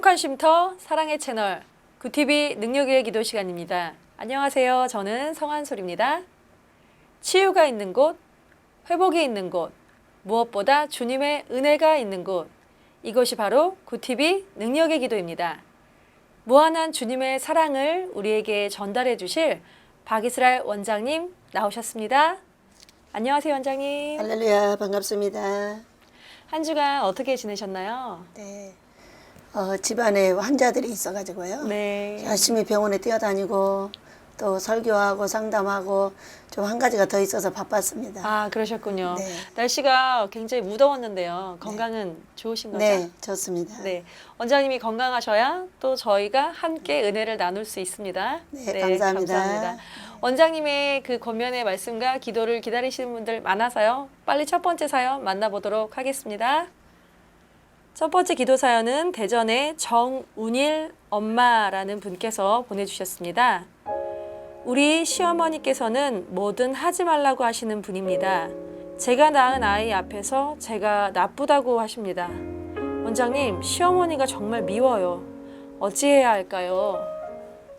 행복한 쉼터 사랑의 채널 굿TV 능력의 기도 시간입니다. 안녕하세요. 저는 성한솔입니다. 치유가 있는 곳, 회복이 있는 곳, 무엇보다 주님의 은혜가 있는 곳, 이곳이 바로 굿TV 능력의 기도입니다. 무한한 주님의 사랑을 우리에게 전달해 주실 박이스라엘 원장님 나오셨습니다. 안녕하세요, 원장님. 할렐루야, 반갑습니다. 한 주간 어떻게 지내셨나요? 네. 집안에 환자들이 있어가지고요. 네. 열심히 병원에 뛰어다니고 또 설교하고 상담하고 좀 한 가지가 더 있어서 바빴습니다. 아, 그러셨군요. 네. 날씨가 굉장히 무더웠는데요. 건강은 좋으신 거죠? 네, 좋습니다. 네. 원장님이 건강하셔야 또 저희가 함께 은혜를 나눌 수 있습니다. 네, 감사합니다. 감사합니다. 원장님의 그 권면의 말씀과 기도를 기다리시는 분들 많아서요. 빨리 첫 번째 사연 만나보도록 하겠습니다. 첫 번째 기도 사연은 대전의 정운일 엄마라는 분께서 보내주셨습니다. 우리 시어머니께서는 뭐든 하지 말라고 하시는 분입니다. 제가 낳은 아이 앞에서 제가 나쁘다고 하십니다. 원장님, 시어머니가 정말 미워요. 어찌해야 할까요?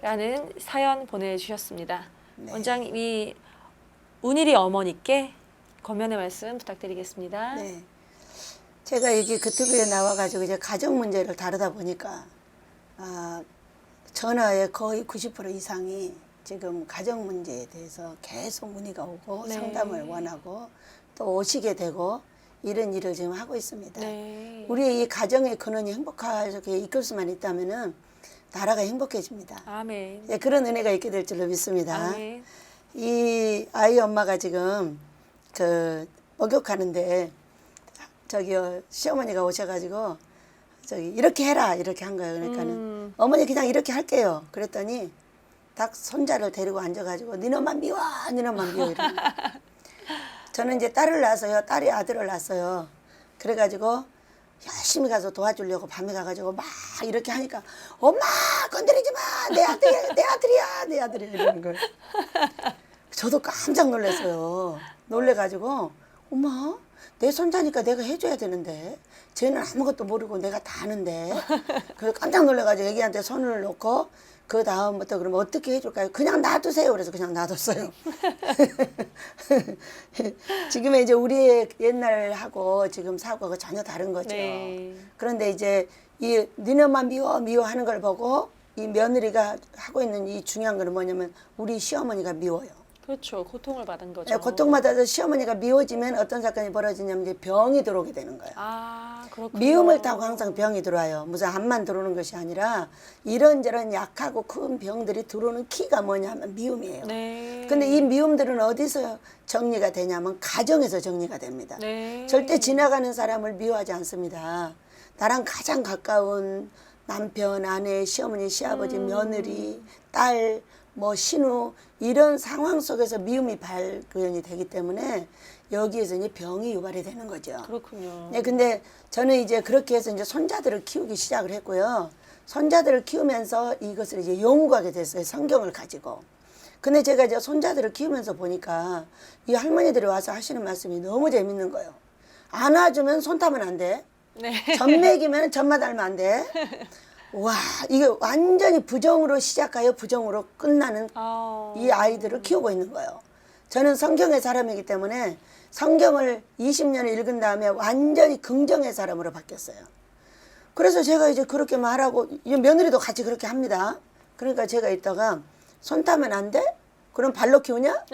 라는 사연 보내주셨습니다. 네. 원장님이 운일이 어머니께 권면의 말씀 부탁드리겠습니다. 네. 제가 여기 그TV에 나와가지고 이제 가정 문제를 다루다 보니까 전화의 거의 90% 이상이 지금 가정 문제에 대해서 계속 문의가 오고 네. 상담을 원하고 또 오시게 되고 이런 일을 지금 하고 있습니다. 네. 우리의 이 가정의 근원이 행복하게 이끌 수만 있다면은 나라가 행복해집니다. 아멘. 예, 그런 은혜가 있게 될 줄로 믿습니다. 아멘. 이 아이 엄마가 지금 그 목욕하는데 시어머니가 오셔가지고 이렇게 해라 이렇게 한 거예요. 그러니까는 어머니 그냥 이렇게 할게요. 그랬더니 딱 손자를 데리고 앉아가지고 니놈만 미워 니놈만 미워 이러는 거예요. 저는 이제 딸을 낳았어요. 딸이 아들을 낳았어요. 그래가지고 열심히 가서 도와주려고 밤에 가가지고 막 이렇게 하니까 엄마 건드리지 마 내 아들이야 내 아들이야 이러는 거예요. 저도 깜짝 놀랐어요. 놀래가지고 엄마 내 손자니까 내가 해줘야 되는데 쟤는 아무것도 모르고 내가 다 아는데 그래서 깜짝 놀래가지고 애기한테 손을 놓고 그 다음부터 그러면 어떻게 해줄까요? 그냥 놔두세요. 그래서 그냥 놔뒀어요. 지금의 이제 우리의 옛날하고 지금 사고가 전혀 다른 거죠. 네. 그런데 이제 이 니네만 미워 하는 걸 보고 이 며느리가 하고 있는 이 중요한 거는 뭐냐면 우리 시어머니가 미워요. 그렇죠. 고통을 받은 거죠. 네, 고통받아서 시어머니가 미워지면 어떤 사건이 벌어지냐면 이제 병이 들어오게 되는 거예요. 아, 그렇군요. 미움을 타고 항상 병이 들어와요. 무슨 암만 들어오는 것이 아니라 이런저런 약하고 큰 병들이 들어오는 키가 뭐냐면 미움이에요. 네. 근데 이 미움들은 어디서 정리가 되냐면 가정에서 정리가 됩니다. 네. 절대 지나가는 사람을 미워하지 않습니다. 나랑 가장 가까운 남편, 아내, 시어머니, 시아버지, 며느리, 딸, 신우 이런 상황 속에서 미움이 발견이 되기 때문에 여기에서 이제 병이 유발이 되는 거죠. 그렇군요. 네, 근데 저는 이제 그렇게 해서 이제 손자들을 키우기 시작을 했고요. 손자들을 키우면서 이것을 이제 연구하게 됐어요. 성경을 가지고. 근데 제가 이제 손자들을 키우면서 보니까 이 할머니들이 와서 하시는 말씀이 너무 재밌는 거예요. 안아주면 손 타면 안 돼. 네. 젖 먹이면 젖만 알면 안 돼. 와, 이게 완전히 부정으로 시작하여 부정으로 끝나는 이 아이들을 키우고 있는 거예요. 저는 성경의 사람이기 때문에 성경을 20년을 읽은 다음에 완전히 긍정의 사람으로 바뀌었어요. 그래서 제가 이제 그렇게 말하고 며느리도 같이 그렇게 합니다. 그러니까 제가 이따가 손 타면 안 돼? 그럼 발로 키우냐?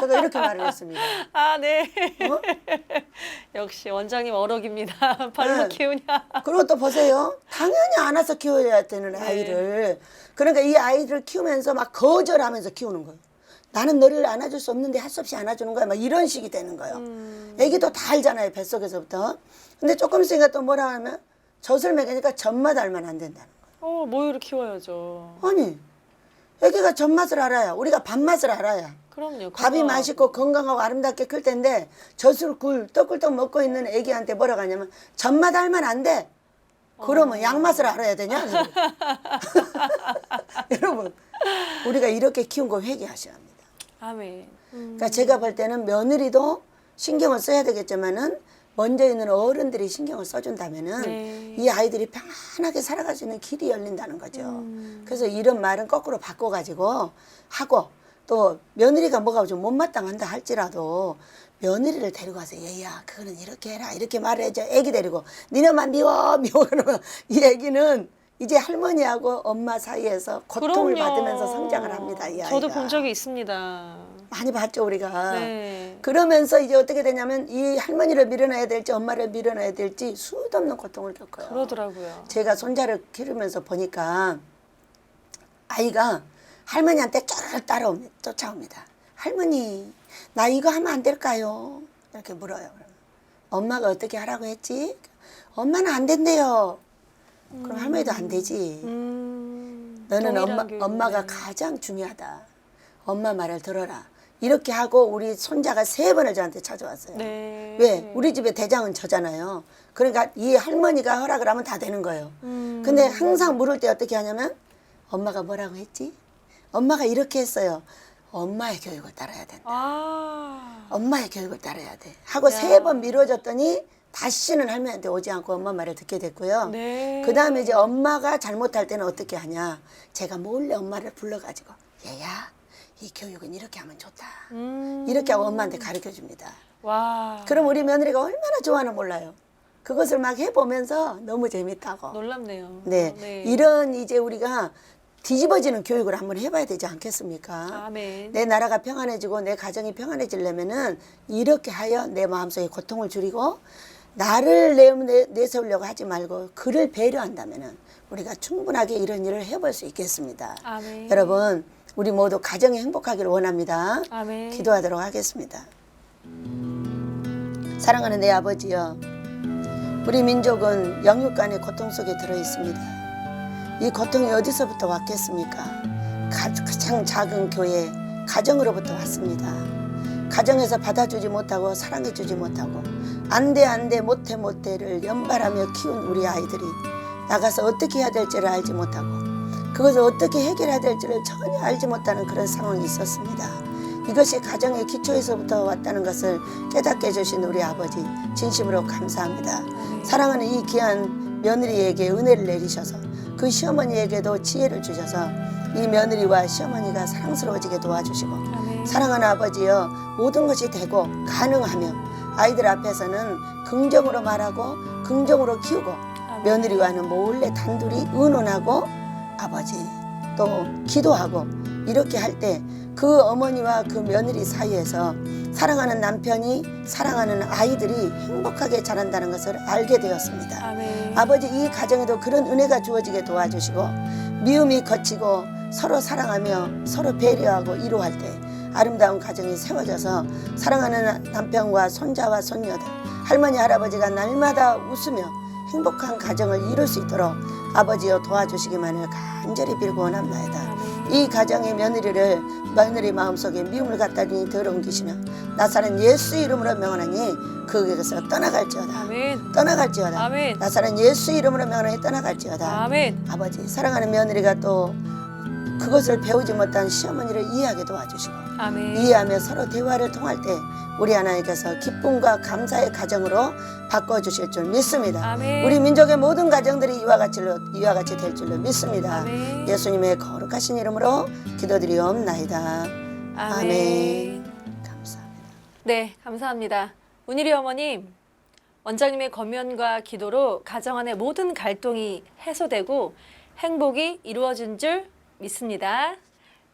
제가 이렇게 말을 했습니다. 아, 네. 어? 역시 원장님 어록입니다. 발로 네. 키우냐. 그리고 또 보세요. 당연히 안아서 키워야 되는 아이를. 그러니까 이 아이를 키우면서 막 거절하면서 키우는 거예요. 나는 너를 안아줄 수 없는데 할 수 없이 안아주는 거야. 막 이런 식이 되는 거예요. 애기도 다 알잖아요. 뱃속에서부터. 근데 조금 있으니까 또 뭐라 하면 젖을 먹이니까 젖맛 알면 안 된다는 거예요. 모유를 키워야죠. 아니, 애기가 젖맛을 알아야 우리가 밥맛을 알아야 그럼요. 밥이 맛있고 건강하고 아름답게 클 텐데 젖을 꿀떡꿀떡 먹고 있는 애기한테 뭐라고 하냐면 젖맛 알면 안 돼. 그러면 양맛을 알아야 되냐? 여러분, 우리가 이렇게 키운 거 회개하셔야 합니다. 아멘. 그러니까 제가 볼 때는 며느리도 신경을 써야 되겠지만은 먼저 있는 어른들이 신경을 써준다면은 네. 이 아이들이 편안하게 살아갈 수 있는 길이 열린다는 거죠. 그래서 이런 말은 거꾸로 바꿔가지고 하고 또 며느리가 뭐가 좀 못마땅한다 할지라도 며느리를 데리고 와서 얘야 그거는 이렇게 해라 이렇게 말해줘. 애기 데리고 니네만 미워 그러면 이 애기는 이제 할머니하고 엄마 사이에서 고통을 그럼요. 받으면서 성장을 합니다. 이 아이가. 저도 본 적이 있습니다. 많이 봤죠 우리가. 네. 그러면서 이제 어떻게 되냐면 이 할머니를 밀어넣어야 될지 엄마를 밀어넣어야 될지 수도 없는 고통을 겪어요. 그러더라고요. 제가 손자를 기르면서 보니까 아이가 할머니한테 쪼르르 쫓아옵니다. 할머니 나 이거 하면 안 될까요? 이렇게 물어요. 그러면 엄마가 어떻게 하라고 했지? 엄마는 안 된대요. 그럼 할머니도 안 되지. 너는 동일한 교육이네. 엄마가 가장 중요하다. 엄마 말을 들어라. 이렇게 하고 우리 손자가 3번을 저한테 찾아왔어요. 네. 왜? 우리 집의 대장은 저잖아요. 그러니까 이 할머니가 허락을 하면 다 되는 거예요. 근데 항상 물을 때 어떻게 하냐면 엄마가 뭐라고 했지? 엄마가 이렇게 했어요. 엄마의 교육을 따라야 된다. 아. 엄마의 교육을 따라야 돼. 하고 3번 미뤄졌더니 다시는 할머니한테 오지 않고 엄마 말을 듣게 됐고요. 네. 그 다음에 이제 엄마가 잘못할 때는 어떻게 하냐. 제가 몰래 엄마를 불러가지고 얘야 이 교육은 이렇게 하면 좋다. 이렇게 하고 엄마한테 가르쳐 줍니다. 와. 그럼 우리 며느리가 얼마나 좋아하나 몰라요. 그것을 막 해보면서 너무 재밌다고. 놀랍네요. 네. 이런 이제 우리가 뒤집어지는 교육을 한번 해봐야 되지 않겠습니까? 아멘. 내 나라가 평안해지고 내 가정이 평안해지려면은 이렇게 하여 내 마음속에 고통을 줄이고 나를 내세우려고 하지 말고 그를 배려한다면은 우리가 충분하게 이런 일을 해볼 수 있겠습니다. 아멘. 여러분 우리 모두 가정이 행복하기를 원합니다. 아멘. 기도하도록 하겠습니다. 사랑하는 내 아버지여, 우리 민족은 영육간의 고통 속에 들어 있습니다. 이 고통이 어디서부터 왔겠습니까? 가장 작은 교회, 가정으로부터 왔습니다. 가정에서 받아주지 못하고 사랑해주지 못하고 안돼 못해를 연발하며 키운 우리 아이들이 나가서 어떻게 해야 될지를 알지 못하고 그것을 어떻게 해결해야 될지를 전혀 알지 못하는 그런 상황이 있었습니다. 이것이 가정의 기초에서부터 왔다는 것을 깨닫게 해주신 우리 아버지 진심으로 감사합니다. 사랑하는 이 귀한 며느리에게 은혜를 내리셔서 그 시어머니에게도 지혜를 주셔서 이 며느리와 시어머니가 사랑스러워지게 도와주시고 아멘. 사랑하는 아버지여 모든 것이 되고 가능하며 아이들 앞에서는 긍정으로 말하고 긍정으로 키우고 며느리와는 몰래 단둘이 의논하고 아버지 또 기도하고 이렇게 할 때 그 어머니와 그 며느리 사이에서 사랑하는 남편이 사랑하는 아이들이 행복하게 자란다는 것을 알게 되었습니다. 아멘. 아버지 이 가정에도 그런 은혜가 주어지게 도와주시고 미움이 거치고 서로 사랑하며 서로 배려하고 이루할 때 아름다운 가정이 세워져서 사랑하는 남편과 손자와 손녀들 할머니 할아버지가 날마다 웃으며 행복한 가정을 이룰 수 있도록 아버지여 도와주시기만을 간절히 빌고 원합나이다. 이 가정의 며느리 마음속에 미움을 갖다 주니 더러운기시며 나사렛 예수 이름으로 명하나니 그에게서 떠나갈지어다. 아멘. 떠나갈지어다. 아멘. 나사렛 예수 이름으로 명하나니 떠나갈지어다. 아멘. 아버지 사랑하는 며느리가 또 그것을 배우지 못한 시어머니를 이해하게 도와주시고 아멘. 이해하며 서로 대화를 통할 때 우리 하나님께서 기쁨과 감사의 가정으로 바꿔주실 줄 믿습니다. 아멘. 우리 민족의 모든 가정들이 이와 같이 될 줄로 믿습니다. 아멘. 예수님의 거룩하신 이름으로 기도드리옵나이다. 아멘. 감사합니다. 네, 감사합니다. 운일이 어머님, 원장님의 권면과 기도로 가정 안의 모든 갈등이 해소되고 행복이 이루어진 줄 믿습니다.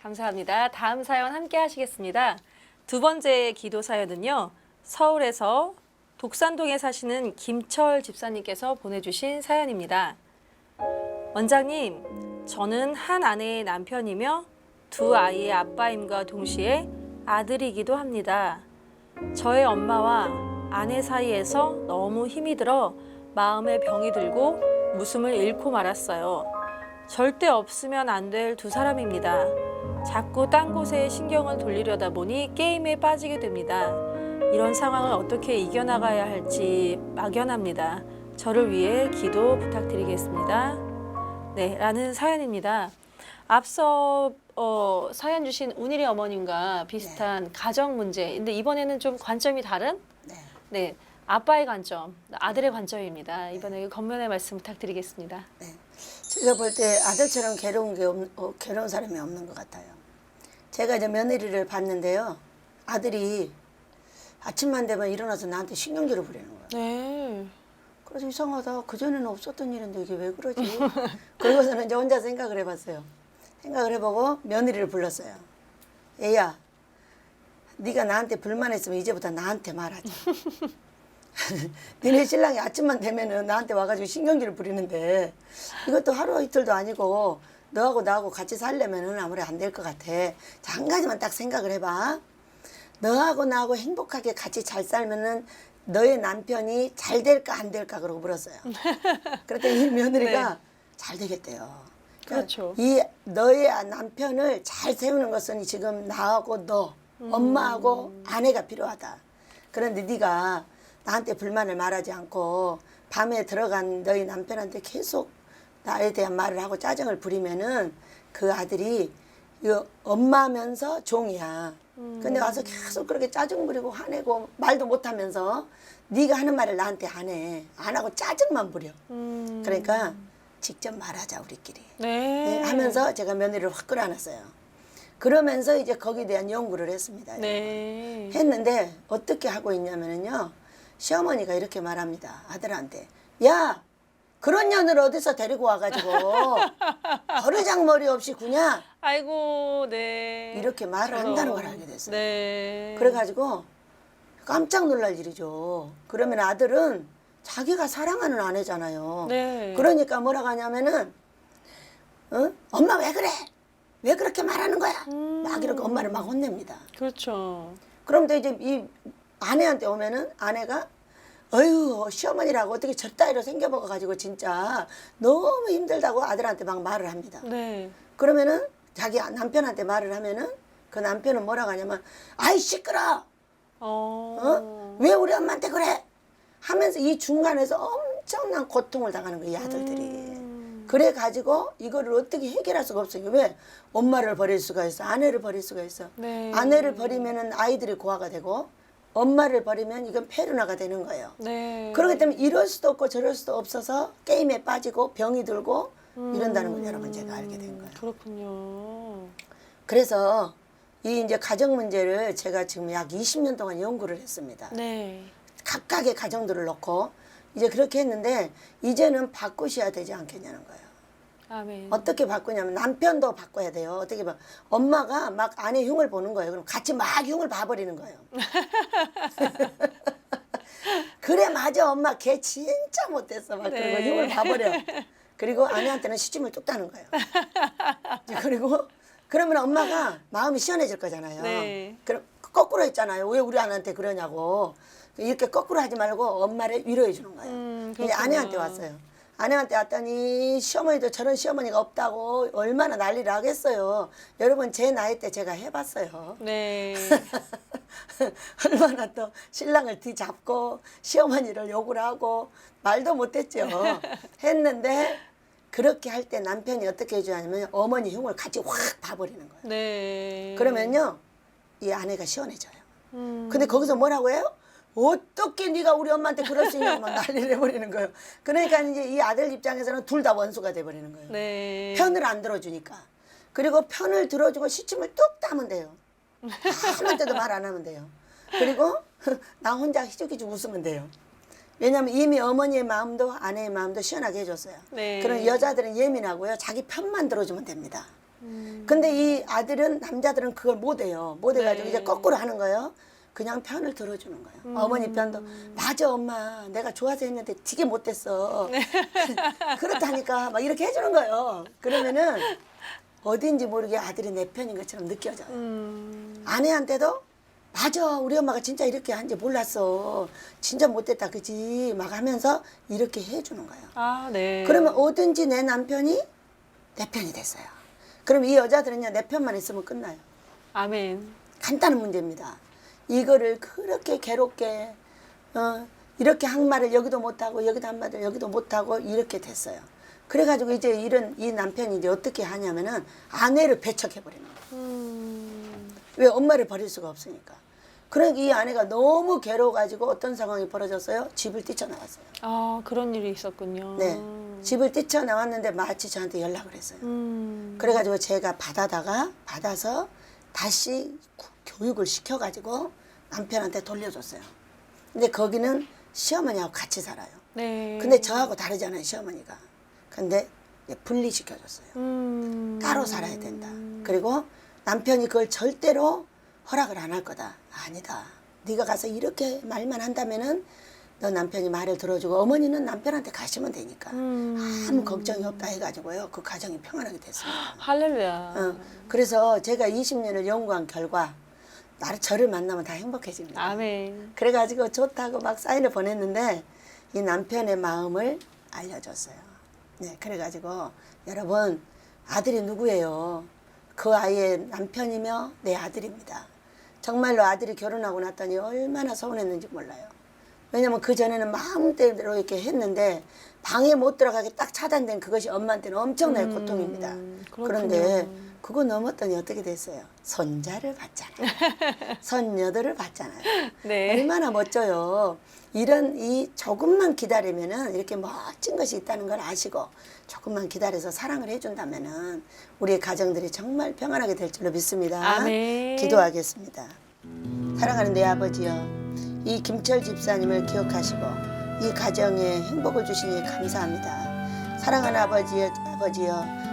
감사합니다. 다음 사연 함께 하시겠습니다. 두 번째 기도 사연은요. 서울에서 독산동에 사시는 김철 집사님께서 보내주신 사연입니다. 원장님, 저는 한 아내의 남편이며 두 아이의 아빠임과 동시에 아들이기도 합니다. 저의 엄마와 아내 사이에서 너무 힘이 들어 마음에 병이 들고 웃음을 잃고 말았어요. 절대 없으면 안 될 두 사람입니다. 자꾸 딴 곳에 신경을 돌리려다 보니 게임에 빠지게 됩니다. 이런 상황을 어떻게 이겨나가야 할지 막연합니다. 저를 위해 기도 부탁드리겠습니다. 네, 라는 사연입니다. 앞서 사연 주신 운일이 어머님과 비슷한 가정 문제. 근데 이번에는 좀 관점이 다른? 네. 네, 아빠의 관점, 아들의 관점입니다. 이번에 겉면의 말씀 부탁드리겠습니다. 네. 제가 볼 때 아들처럼 괴로운 사람이 없는 것 같아요. 제가 이제 며느리를 봤는데요. 아들이 아침만 되면 일어나서 나한테 신경질을 부리는 거예요. 네. 그래서 이상하다. 그전에는 없었던 일인데 이게 왜 그러지? 그러고서는 이제 혼자 생각을 해봤어요. 생각을 해보고 며느리를 불렀어요. 애야, 네가 나한테 불만했으면 이제부터 나한테 말하자. 니네 신랑이 아침만 되면은 나한테 와가지고 신경질을 부리는데 이것도 하루 이틀도 아니고 너하고 나하고 같이 살려면은 아무리 안 될 것 같아. 자, 한 가지만 딱 생각을 해봐. 너하고 나하고 행복하게 같이 잘 살면은 너의 남편이 잘 될까 안 될까 그러고 물었어요. 그랬더니 이 며느리가 네. 잘 되겠대요. 그렇죠. 이 너의 남편을 잘 세우는 것은 지금 나하고 너, 엄마하고 아내가 필요하다. 그런데 네가 나한테 불만을 말하지 않고 밤에 들어간 너희 남편한테 계속 나에 대한 말을 하고 짜증을 부리면은 그 아들이 이거 엄마면서 종이야. 근데 와서 계속 그렇게 짜증 부리고 화내고 말도 못하면서 네가 하는 말을 나한테 안 해. 안 하고 짜증만 부려. 그러니까 직접 말하자 우리끼리. 네. 네, 하면서 제가 며느리를 확 끌어안았어요. 그러면서 이제 거기에 대한 연구를 했습니다. 네. 했는데 어떻게 하고 있냐면요. 시어머니가 이렇게 말합니다. 아들한테. 야, 그런 년을 어디서 데리고 와가지고 버르장머리 없이 구냐? 아이고, 네. 이렇게 말을 저런. 한다는 걸 알게 됐어요. 네. 그래가지고 깜짝 놀랄 일이죠. 그러면 아들은 자기가 사랑하는 아내잖아요. 네. 그러니까 뭐라고 하냐면은 엄마 왜 그래? 왜 그렇게 말하는 거야? 막 이렇게 엄마를 막 혼냅니다. 그렇죠. 그럼 또 이제 이 아내한테 오면은 아내가 어휴 시어머니라고 어떻게 저 따위로 생겨먹어가지고 진짜 너무 힘들다고 아들한테 막 말을 합니다. 네. 그러면은 자기 남편한테 말을 하면은 그 남편은 뭐라고 하냐면 아이 시끄러 왜 우리 엄마한테 그래 하면서 이 중간에서 엄청난 고통을 당하는 거예요 이 아들들이. 그래가지고 이거를 어떻게 해결할 수가 없어요. 왜? 엄마를 버릴 수가 있어. 아내를 버릴 수가 있어. 네. 아내를 버리면은 아이들이 고아가 되고 엄마를 버리면 이건 페루나가 되는 거예요. 네. 그렇기 때문에 이럴 수도 없고 저럴 수도 없어서 게임에 빠지고 병이 들고 이런다는 걸 여러분 제가 알게 된 거예요. 그렇군요. 그래서 이 이제 가정 문제를 제가 지금 약 20년 동안 연구를 했습니다. 네. 각각의 가정들을 놓고 이제 그렇게 했는데 이제는 바꾸셔야 되지 않겠냐는 거예요. 아멘. 어떻게 바꾸냐면 남편도 바꿔야 돼요. 어떻게 봐. 엄마가 막 아내 흉을 보는 거예요. 그럼 같이 막 흉을 봐버리는 거예요. 그래 맞아 엄마 걔 진짜 못됐어. 막 네. 그러고 흉을 봐버려. 그리고 아내한테는 시침을 뚝 따는 거예요. 그리고 그러면 엄마가 마음이 시원해질 거잖아요. 네. 그럼 거꾸로 했잖아요. 왜 우리 아내한테 그러냐고. 이렇게 거꾸로 하지 말고 엄마를 위로해 주는 거예요. 이제 그렇구나. 아내한테 왔어요. 아내한테 왔더니 시어머니도 저런 시어머니가 없다고 얼마나 난리를 하겠어요. 여러분 제 나이 때 제가 해봤어요. 네. 얼마나 또 신랑을 뒤잡고 시어머니를 욕을 하고 말도 못했죠. 했는데 그렇게 할 때 남편이 어떻게 해주냐면 어머니 흉을 같이 확 봐버리는 거예요. 네. 그러면요 이 아내가 시원해져요. 근데 거기서 뭐라고 해요? 어떻게 네가 우리 엄마한테 그럴 수 있냐고 막 난리를 해버리는 거예요. 그러니까 이제 이 아들 입장에서는 둘 다 원수가 돼버리는 거예요. 네. 편을 안 들어주니까. 그리고 편을 들어주고 시침을 뚝 따면 돼요. 아무한테도 말 안 하면 돼요. 그리고 나 혼자 희죽희죽 웃으면 돼요. 왜냐하면 이미 어머니의 마음도 아내의 마음도 시원하게 해줬어요. 네. 그런 여자들은 예민하고요. 자기 편만 들어주면 됩니다. 근데 이 아들은 남자들은 그걸 못해요. 못해가지고 네. 이제 거꾸로 하는 거예요. 그냥 편을 들어주는 거예요. 어머니 편도 맞아 엄마 내가 좋아서 했는데 되게 못됐어. 그렇다니까 막 이렇게 해주는 거예요. 그러면은 어딘지 모르게 아들이 내 편인 것처럼 느껴져요. 아내한테도 맞아 우리 엄마가 진짜 이렇게 한지 몰랐어. 진짜 못됐다 그지 막 하면서 이렇게 해주는 거예요. 아, 네. 그러면 어딘지 내 남편이 내 편이 됐어요. 그럼 이 여자들은요 내 편만 있으면 끝나요. 아멘. 간단한 문제입니다. 이거를 그렇게 괴롭게 이렇게 한 말을 여기도 못하고 여기도 한 말을 여기도 못하고 이렇게 됐어요. 그래가지고 이제 이 남편이 이제 어떻게 하냐면은 아내를 배척해버리는 거예요. 왜 엄마를 버릴 수가 없으니까. 그러니까 이 아내가 너무 괴로워가지고 어떤 상황이 벌어졌어요? 집을 뛰쳐나왔어요. 아, 그런 일이 있었군요. 네. 집을 뛰쳐나왔는데 마치 저한테 연락을 했어요. 그래가지고 제가 받아서 다시 교육을 시켜가지고 남편한테 돌려줬어요. 근데 거기는 시어머니하고 같이 살아요. 네. 근데 저하고 다르잖아요, 시어머니가. 근데 분리시켜줬어요. 따로 살아야 된다. 그리고 남편이 그걸 절대로 허락을 안 할 거다. 아니다. 네가 가서 이렇게 말만 한다면은 너 남편이 말을 들어주고 어머니는 남편한테 가시면 되니까 아무 걱정이 없다 해가지고요. 그 가정이 평안하게 됐습니다. 할렐루야. 그래서 제가 20년을 연구한 결과 저를 만나면 다 행복해집니다. 아멘. 그래가지고 좋다고 막 사인을 보냈는데 이 남편의 마음을 알려줬어요. 네, 그래가지고 여러분 아들이 누구예요? 그 아이의 남편이며 내 아들입니다. 정말로 아들이 결혼하고 났더니 얼마나 서운했는지 몰라요. 왜냐면 그 전에는 마음대로 이렇게 했는데 방에 못 들어가게 딱 차단된 그것이 엄마한테는 엄청나게 고통입니다. 그렇군요. 그런데 그거 넘었더니 어떻게 됐어요? 손자를 받잖아요. 손녀들을 받잖아요. 네. 얼마나 멋져요. 이 조금만 기다리면은 이렇게 멋진 것이 있다는 걸 아시고 조금만 기다려서 사랑을 해준다면은 우리의 가정들이 정말 평안하게 될 줄로 믿습니다. 아멘. 기도하겠습니다. 사랑하는 내 아버지여, 이 김철 집사님을 기억하시고 이 가정에 행복을 주시니 감사합니다. 사랑하는 아버지여,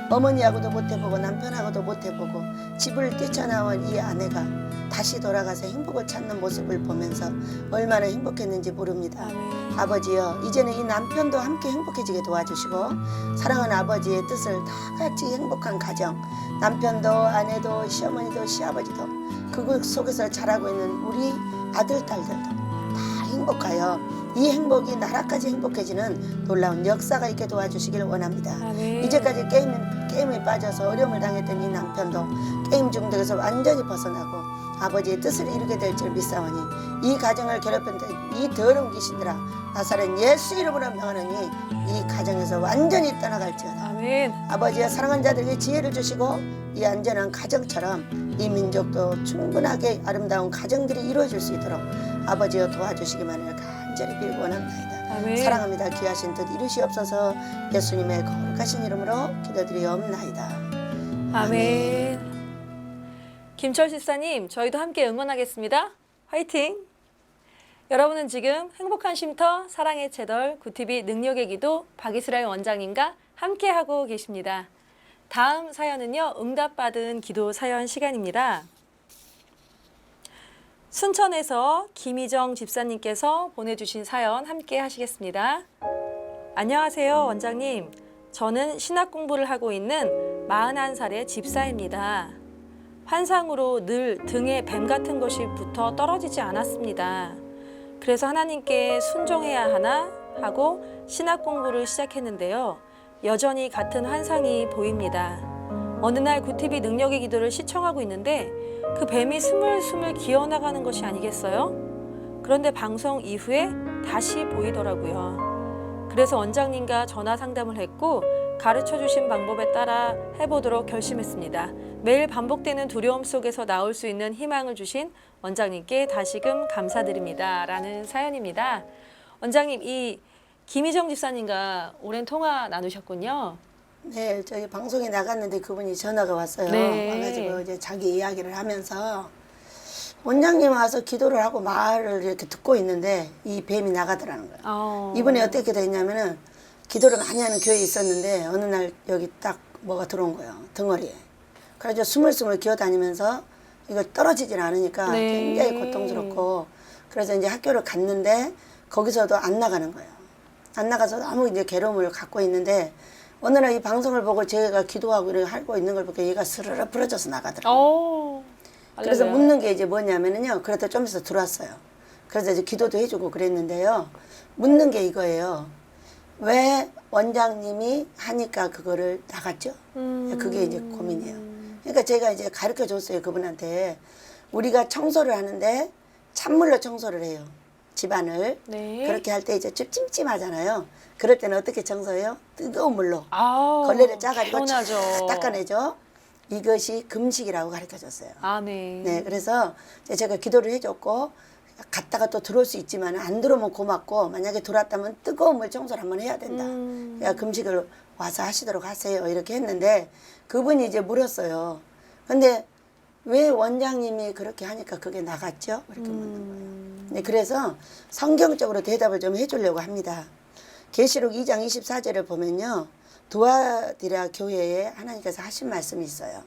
어머니하고도 못 해보고 남편하고도 못 해보고 집을 뛰쳐나온 이 아내가 다시 돌아가서 행복을 찾는 모습을 보면서 얼마나 행복했는지 모릅니다. 아멘. 아버지여, 이제는 이 남편도 함께 행복해지게 도와주시고 사랑하는 아버지의 뜻을 다 같이 행복한 가정, 남편도 아내도 시어머니도 시아버지도 그곳 속에서 자라고 있는 우리 아들 딸들도 다 행복하여 이 행복이 나라까지 행복해지는 놀라운 역사가 있게 도와주시길 원합니다. 아멘. 이제까지 게임에 빠져서 어려움을 당했던 이 남편도 게임 중독에서 완전히 벗어나고 아버지의 뜻을 이루게 될 줄 믿사오니 이 가정을 괴롭혔던 이 더러운 귀신들아, 나사렛 예수 이름으로 명하노니 이 가정에서 완전히 떠나갈지어다. 아멘. 아버지의 사랑하는 자들에게 지혜를 주시고 이 안전한 가정처럼 이 민족도 충분하게 아름다운 가정들이 이루어질 수 있도록 아버지여 도와주시기만을 간절히 빌고 원합니다. 아멘. 사랑합니다. 귀하신 뜻 이루시옵소서. 예수님의 거룩하신 이름으로 기도드리옵나이다. 아멘. 김철 집사님, 저희도 함께 응원하겠습니다. 화이팅! 여러분은 지금 행복한 쉼터 사랑의 채널 구티비 능력의 기도 박이스라엘 원장님과 함께하고 계십니다. 다음 사연은요, 응답받은 기도 사연 시간입니다. 순천에서 김희정 집사님께서 보내주신 사연 함께 하시겠습니다. 안녕하세요, 원장님. 저는 신학 공부를 하고 있는 41살의 집사입니다. 환상으로 늘 등에 뱀 같은 것이 붙어 떨어지지 않았습니다. 그래서 하나님께 순종해야 하나 하고 신학 공부를 시작했는데요. 여전히 같은 환상이 보입니다. 어느 날 구티비 능력의 기도를 시청하고 있는데 그 뱀이 스물스물 기어나가는 것이 아니겠어요? 그런데 방송 이후에 다시 보이더라고요. 그래서 원장님과 전화 상담을 했고 가르쳐 주신 방법에 따라 해보도록 결심했습니다. 매일 반복되는 두려움 속에서 나올 수 있는 희망을 주신 원장님께 다시금 감사드립니다. 라는 사연입니다. 원장님, 이 김희정 집사님과 오랜 통화 나누셨군요. 네, 저희 방송에 나갔는데 그분이 전화가 왔어요. 네. 와가지고 이제 자기 이야기를 하면서 원장님 와서 기도를 하고 말을 이렇게 듣고 있는데 이 뱀이 나가더라는 거예요. 이번에 어떻게 됐냐면은 기도를 많이 하는 교회에 있었는데 어느 날 여기 딱 뭐가 들어온 거예요. 등허리에. 그래서 스물스물 기어다니면서 이거 떨어지질 않으니까 네. 굉장히 고통스럽고 그래서 이제 학교를 갔는데 거기서도 안 나가는 거예요. 안 나가서 너무 이제 괴로움을 갖고 있는데 어느 날 이 방송을 보고 제가 기도하고 이렇게 하고 있는 걸 보니까 얘가 스르르 부러져서 나가더라고요. 그래서 묻는 게 이제 뭐냐면은요. 그래도 좀 있어 들어왔어요. 그래서 이제 기도도 해주고 그랬는데요. 묻는 게 이거예요. 왜 원장님이 하니까 그거를 나갔죠? 그게 이제 고민이에요. 그러니까 제가 이제 가르쳐 줬어요. 그분한테. 우리가 청소를 하는데 찬물로 청소를 해요. 집안을. 네. 그렇게 할 때 이제 좀 찜찜하잖아요. 그럴 때는 어떻게 청소해요? 뜨거운 물로. 아우, 걸레를 짜가지고 개운하죠. 쫙 닦아내죠. 이것이 금식이라고 가르쳐줬어요. 아멘. 네, 그래서 제가 기도를 해줬고 갔다가 또 들어올 수 있지만 안 들어오면 고맙고 만약에 들어왔다면 뜨거운 물 청소를 한번 해야 된다. 그러니까 금식을 와서 하시도록 하세요. 이렇게 했는데 그분이 이제 물었어요. 근데 왜 원장님이 그렇게 하니까 그게 나갔죠? 이렇게 묻는 거예요. 네, 그래서 성경적으로 대답을 좀 해주려고 합니다. 계시록 2장 24절을 보면요. 두아디라 교회에 하나님께서 하신 말씀이 있어요.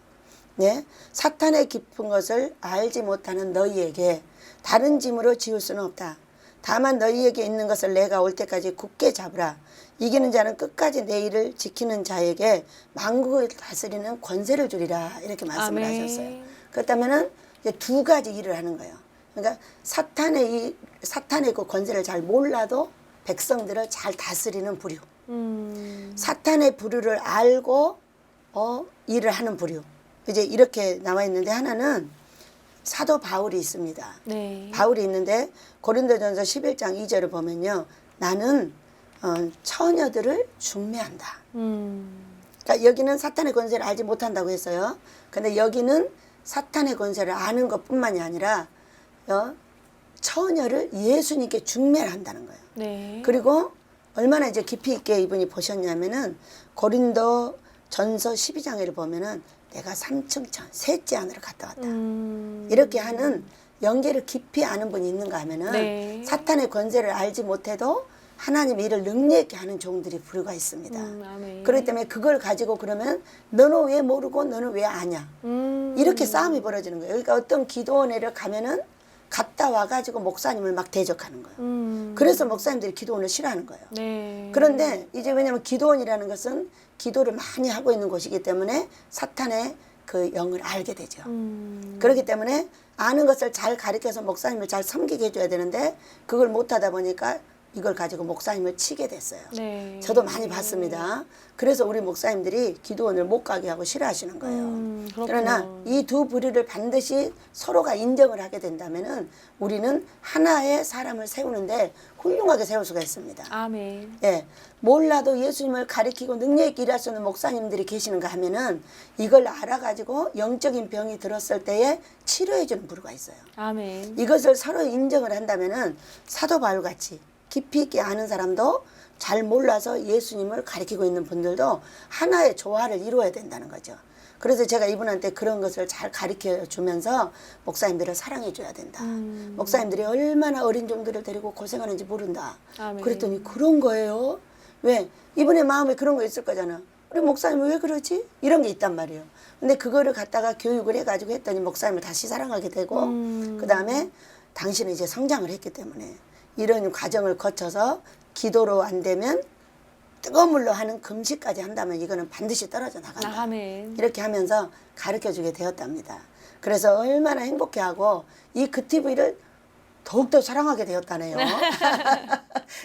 네, 사탄의 깊은 것을 알지 못하는 너희에게 다른 짐으로 지울 수는 없다. 다만 너희에게 있는 것을 내가 올 때까지 굳게 잡으라. 이기는 자는 끝까지 내 일을 지키는 자에게 만국을 다스리는 권세를 주리라. 이렇게 말씀을 아멘. 하셨어요. 그렇다면은 이제 두 가지 일을 하는 거예요. 그러니까 사탄의 그 권세를 잘 몰라도 백성들을 잘 다스리는 부류. 사탄의 부류를 알고 일을 하는 부류. 이제 이렇게 나와 있는데 하나는 사도 바울이 있습니다. 네. 바울이 있는데 고린도전서 11장 2절을 보면요. 나는 처녀들을 중매한다. 그러니까 여기는 사탄의 권세를 알지 못한다고 했어요. 근데 여기는 사탄의 권세를 아는 것뿐만이 아니라 처녀를 예수님께 중매를 한다는 거예요. 네. 그리고 얼마나 이제 깊이 있게 이분이 보셨냐면은 고린도 전서 12장에를 보면은 내가 삼층천 셋째 하늘을 갔다 왔다. 이렇게 하는 연계를 깊이 아는 분이 있는가 하면은 네. 사탄의 권세를 알지 못해도 하나님의 일을 능력 있게 하는 종들이 부류가 있습니다. 아멘. 그렇기 때문에 그걸 가지고 그러면 너는 왜 모르고 너는 왜 아냐. 이렇게 싸움이 벌어지는 거예요. 그러니까 어떤 기도원회를 가면은 갔다 와가지고 목사님을 막 대적하는 거예요. 그래서 목사님들이 기도원을 싫어하는 거예요. 네. 그런데 이제 왜냐하면 기도원이라는 것은 기도를 많이 하고 있는 곳이기 때문에 사탄의 그 영을 알게 되죠. 그렇기 때문에 아는 것을 잘 가르쳐서 목사님을 잘 섬기게 해줘야 되는데 그걸 못하다 보니까 이걸 가지고 목사님을 치게 됐어요. 네. 저도 많이 봤습니다. 그래서 우리 목사님들이 기도원을 못 가게 하고 싫어하시는 거예요. 그렇구나. 그러나 이 두 부류를 반드시 서로가 인정을 하게 된다면은 우리는 하나의 사람을 세우는데 훌륭하게 세울 수가 있습니다. 아멘. 예, 몰라도 예수님을 가리키고 능력 있게 일할 수 있는 목사님들이 계시는가 하면은 이걸 알아가지고 영적인 병이 들었을 때에 치료해주는 부류가 있어요. 아멘. 이것을 서로 인정을 한다면은 사도 바울 같이 깊이 있게 아는 사람도 잘 몰라서 예수님을 가리키고 있는 분들도 하나의 조화를 이루어야 된다는 거죠. 그래서 제가 이분한테 그런 것을 잘 가르쳐 주면서 목사님들을 사랑해 줘야 된다. 목사님들이 얼마나 어린 종들을 데리고 고생하는지 모른다. 아멘. 그랬더니 그런 거예요. 왜? 이분의 마음에 그런 거 있을 거잖아. 우리 목사님은 왜 그러지? 이런 게 있단 말이에요. 근데 그거를 갖다가 교육을 해가지고 했더니 목사님을 다시 사랑하게 되고 그 다음에 당신은 이제 성장을 했기 때문에 이런 과정을 거쳐서 기도로 안 되면 뜨거운 물로 하는 금식까지 한다면 이거는 반드시 떨어져 나간다. 아멘. 이렇게 하면서 가르쳐주게 되었답니다. 그래서 얼마나 행복해하고 이 그 TV를 더욱더 사랑하게 되었다네요.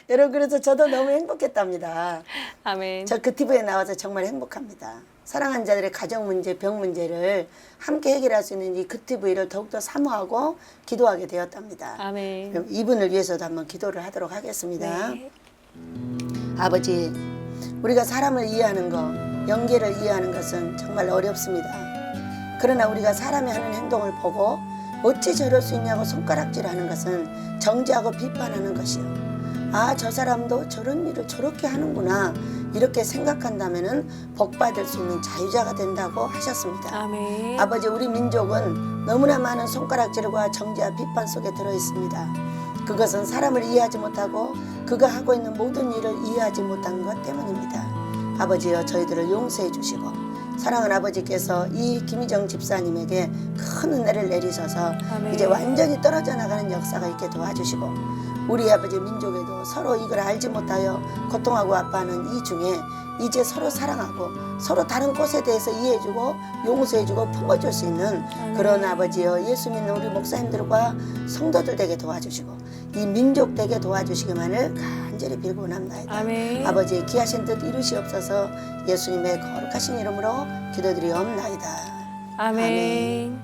여러분 그래서 저도 너무 행복했답니다. 아멘. 저 그 TV에 나와서 정말 행복합니다. 사랑하는 자들의 가정 문제, 병 문제를 함께 해결할 수 있는 이 그 TV를 더욱더 사모하고 기도하게 되었답니다. 아멘. 그럼 이분을 위해서도 한번 기도를 하도록 하겠습니다. 네. 아버지, 우리가 사람을 이해하는 것, 연계를 이해하는 것은 정말 어렵습니다. 그러나 우리가 사람이 하는 행동을 보고 어찌 저럴 수 있냐고 손가락질하는 것은 정죄하고 비판하는 것이요. 아, 저 사람도 저런 일을 저렇게 하는구나. 이렇게 생각한다면은 복받을 수 있는 자유자가 된다고 하셨습니다. 아멘. 아버지, 우리 민족은 너무나 많은 손가락질과 정죄와 비판 속에 들어 있습니다. 그것은 사람을 이해하지 못하고 그가 하고 있는 모든 일을 이해하지 못한 것 때문입니다. 아버지여, 저희들을 용서해 주시고 사랑하는 아버지께서 이 김희정 집사님에게 큰 은혜를 내리셔서 아멘. 이제 완전히 떨어져 나가는 역사가 있게 도와주시고 우리 아버지 민족에도 서로 이걸 알지 못하여 고통하고 아파하는 이 중에 이제 서로 사랑하고 서로 다른 것에 대해서 이해해주고 용서해주고 품어줄 수 있는 그런 아버지여, 예수 믿는 우리 목사님들과 성도들 되게 도와주시고 이 민족 되게 도와주시기만을 간절히 빌고 원합니다. 아멘. 아버지 귀하신 뜻 이루시옵소서. 예수님의 거룩하신 이름으로 기도드리옵나이다. 아멘.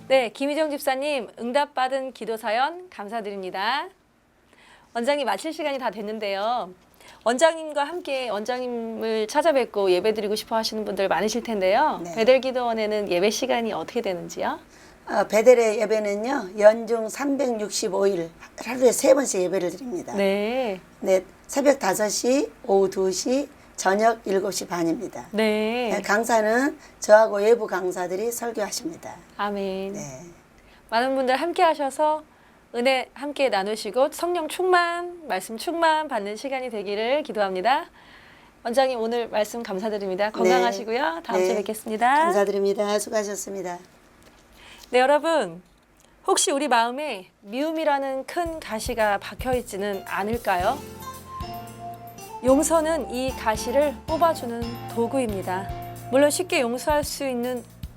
네, 김희정 집사님 응답받은 기도 사연 감사드립니다. 원장님 마칠 시간이 다 됐는데요. 원장님과 함께 원장님을 찾아뵙고 예배드리고 싶어 하시는 분들 많으실 텐데요. 네. 베델기도원에는 예배 시간이 어떻게 되는지요? 베델의 예배는요, 연중 365일 하루에 3번씩 예배를 드립니다. 네. 네, 새벽 5시, 오후 2시, 저녁 7시 반입니다. 네. 강사는 저하고 외부 강사들이 설교하십니다. 아멘. 네. 많은 분들 함께 하셔서 은혜 함께 나누시고 성령 충만, 말씀 충만 받는 시간이 되기를 기도합니다. 원장님 오늘 말씀 감사드립니다. 건강하시고요. 다음 주에 네. 뵙겠습니다. 감사드립니다. 수고하셨습니다. 네, 여러분. 혹시 우리 마음에 미움이라는 큰 가시가 박혀 있지는 않을까요? 용서는 이 가시를 뽑아주는 도구입니다. 물론 쉽게 용서할 수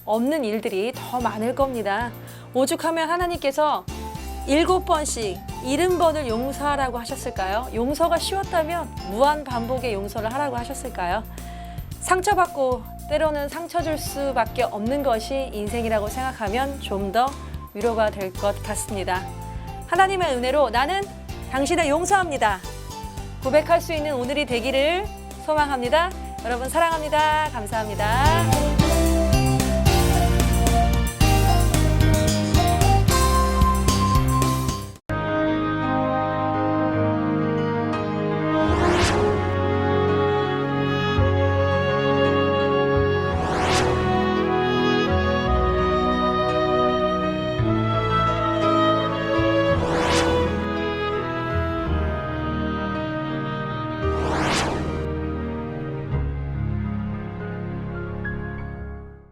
없는 일들이 더 많을 겁니다. 오죽하면 하나님께서 7번씩 70번을 용서하라고 하셨을까요? 용서가 쉬웠다면 무한 반복의 용서를 하라고 하셨을까요? 상처받고 때로는 상처 줄 수밖에 없는 것이 인생이라고 생각하면 좀 더 위로가 될 것 같습니다. 하나님의 은혜로 나는 당신을 용서합니다. 고백할 수 있는 오늘이 되기를 소망합니다. 여러분 사랑합니다. 감사합니다.